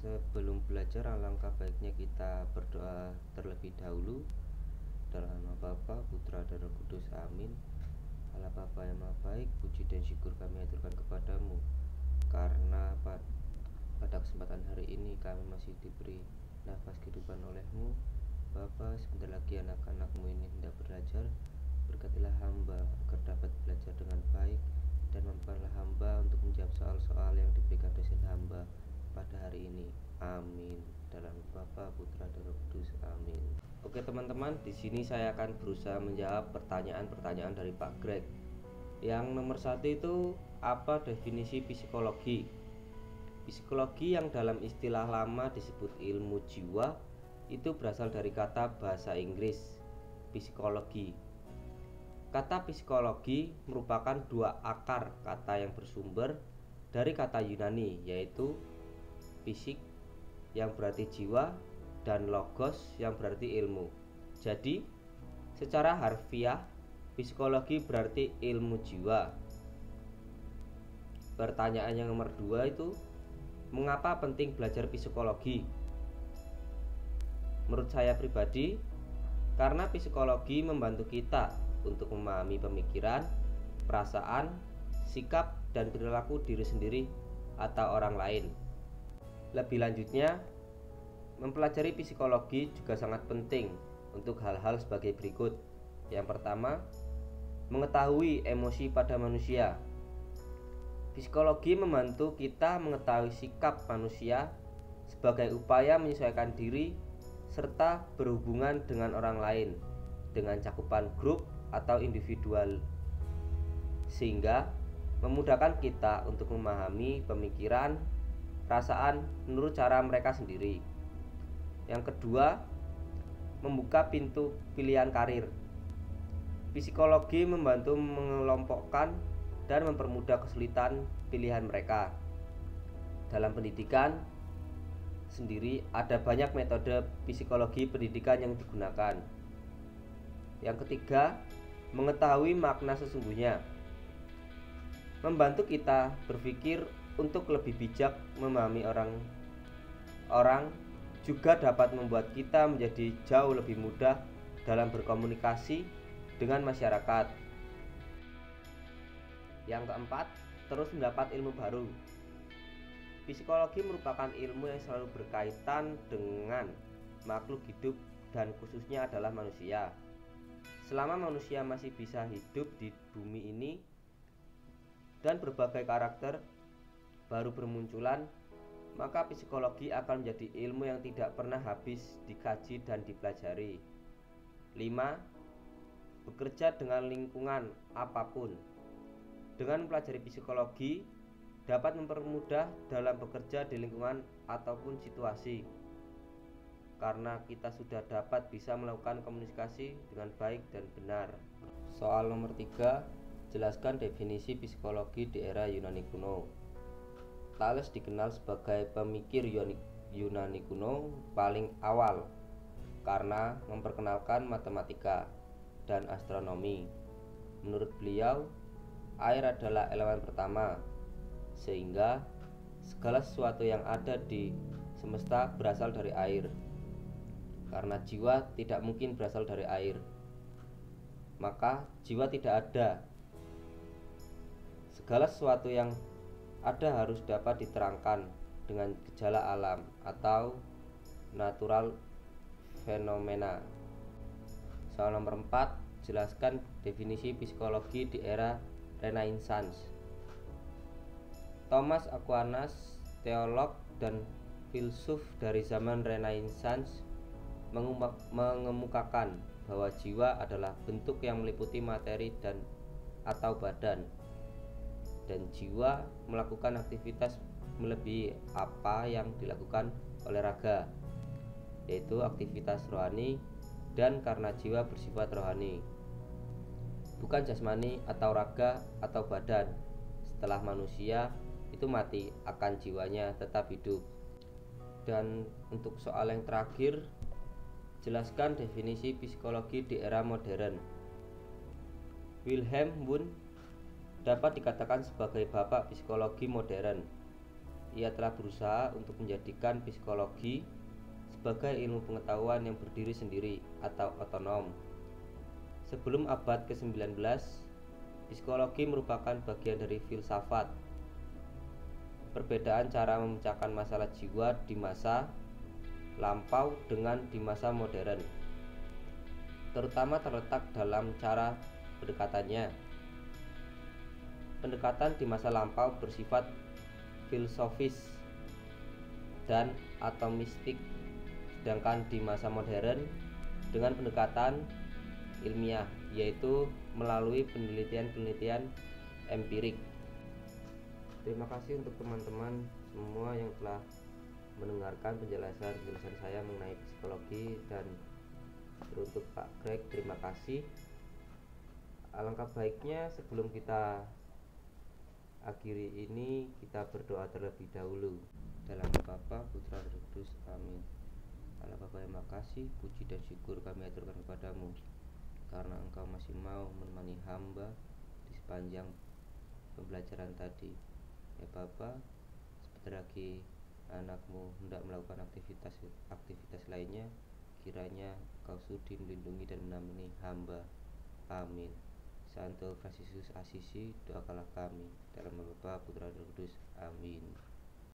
Sebelum belajar, alangkah baiknya kita berdoa terlebih dahulu. Dalam nama Bapa, Putra, dan Roh Kudus. Amin. Allah Bapa yang Maha Baik, puji dan syukur kami aturkan kepadamu, karena pada kesempatan hari ini kami masih diberi nafas kehidupan olehmu. Bapa, sebentar lagi anak-anakmu ini hendak belajar. Berkatilah hamba agar dapat belajar dengan baik, dan mampukanlah hamba untuk menjawab soal-soal yang diberikan dosen hamba pada hari ini. Amin. Dalam Bapa, Putra, dan Roh Kudus. Amin. Oke teman-teman, di sini saya akan berusaha menjawab pertanyaan-pertanyaan dari Pak Greg. Yang nomor 1 itu, apa definisi psikologi? Psikologi yang dalam istilah lama disebut ilmu jiwa itu berasal dari kata bahasa Inggris psikologi. Kata psikologi merupakan dua akar kata yang bersumber dari kata Yunani, yaitu fisik yang berarti jiwa dan logos yang berarti ilmu. Jadi secara harfiah psikologi berarti ilmu jiwa. Pertanyaan yang nomor 2 itu, mengapa penting belajar psikologi? Menurut saya pribadi, karena psikologi membantu kita untuk memahami pemikiran, perasaan, sikap, dan perilaku diri sendiri atau orang lain. Lebih lanjutnya, mempelajari psikologi juga sangat penting untuk hal-hal sebagai berikut. Yang pertama, mengetahui emosi pada manusia. Psikologi membantu kita mengetahui sikap manusia sebagai upaya menyesuaikan diri serta berhubungan dengan orang lain dengan cakupan grup atau individual, sehingga memudahkan kita untuk memahami pemikiran, perasaan menurut cara mereka sendiri. Yang kedua, membuka pintu pilihan karir. Psikologi membantu mengelompokkan dan mempermudah kesulitan pilihan mereka. Dalam pendidikan sendiri ada banyak metode psikologi pendidikan yang digunakan. Yang ketiga, mengetahui makna sesungguhnya. Membantu kita berpikir untuk lebih bijak memahami orang juga dapat membuat kita menjadi jauh lebih mudah dalam berkomunikasi dengan masyarakat. Yang keempat, terus mendapat ilmu baru. Psikologi merupakan ilmu yang selalu berkaitan dengan makhluk hidup dan khususnya adalah manusia. Selama manusia masih bisa hidup di bumi ini dan berbagai karakter baru bermunculan, maka psikologi akan menjadi ilmu yang tidak pernah habis dikaji dan dipelajari. 5. Bekerja dengan lingkungan apapun. Dengan mempelajari psikologi dapat mempermudah dalam bekerja di lingkungan ataupun situasi, karena kita sudah dapat bisa melakukan komunikasi dengan baik dan benar. Soal nomor 3, jelaskan definisi psikologi di era Yunani kuno. Thales dikenal sebagai pemikir Yunani kuno paling awal karena memperkenalkan matematika dan astronomi. Menurut beliau, air adalah elemen pertama, sehingga segala sesuatu yang ada di semesta berasal dari air. Karena jiwa tidak mungkin berasal dari air, maka jiwa tidak ada. Segala sesuatu yang ada harus dapat diterangkan dengan gejala alam atau natural fenomena. Soal nomor 4, jelaskan definisi psikologi di era Renaissance. Thomas Aquinas, teolog dan filsuf dari zaman Renaissance, mengemukakan bahwa jiwa adalah bentuk yang meliputi materi dan atau badan, dan jiwa melakukan aktivitas melebihi apa yang dilakukan oleh raga, yaitu aktivitas rohani, dan karena jiwa bersifat rohani, bukan jasmani atau raga atau badan. Setelah manusia itu mati, akan jiwanya tetap hidup. Dan untuk soal yang terakhir, jelaskan definisi psikologi di era modern. Wilhelm Wundt dapat dikatakan sebagai bapak psikologi modern. Ia telah berusaha untuk menjadikan psikologi sebagai ilmu pengetahuan yang berdiri sendiri atau otonom. Sebelum abad ke-19, psikologi merupakan bagian dari filsafat. Perbedaan cara memecahkan masalah jiwa di masa lampau dengan di masa modern, terutama terletak dalam cara pendekatannya. Pendekatan di masa lampau bersifat filosofis dan atomistik, sedangkan di masa modern dengan pendekatan ilmiah, yaitu melalui penelitian-penelitian empirik. Terima kasih untuk teman-teman semua yang telah mendengarkan penjelasan saya mengenai psikologi, dan untuk Pak Greg, terima kasih. Alangkah baiknya sebelum kita akhiri ini, kita berdoa terlebih dahulu. Dalam nama Bapa, Putra, dan Roh Kudus. Amin. Allah Bapa yang makasih, puji dan syukur kami aturkan kepadamu, karena Engkau masih mau menemani hamba di sepanjang pembelajaran tadi. Ya Bapa, sebentar lagi anakmu hendak melakukan aktivitas lainnya, kiranya Kau sudi melindungi dan menemani hamba. Amin. Santo Fransiskus Asisi, doakanlah kami. Dalam nama Bapa, Putra, dan Roh Kudus. Amin.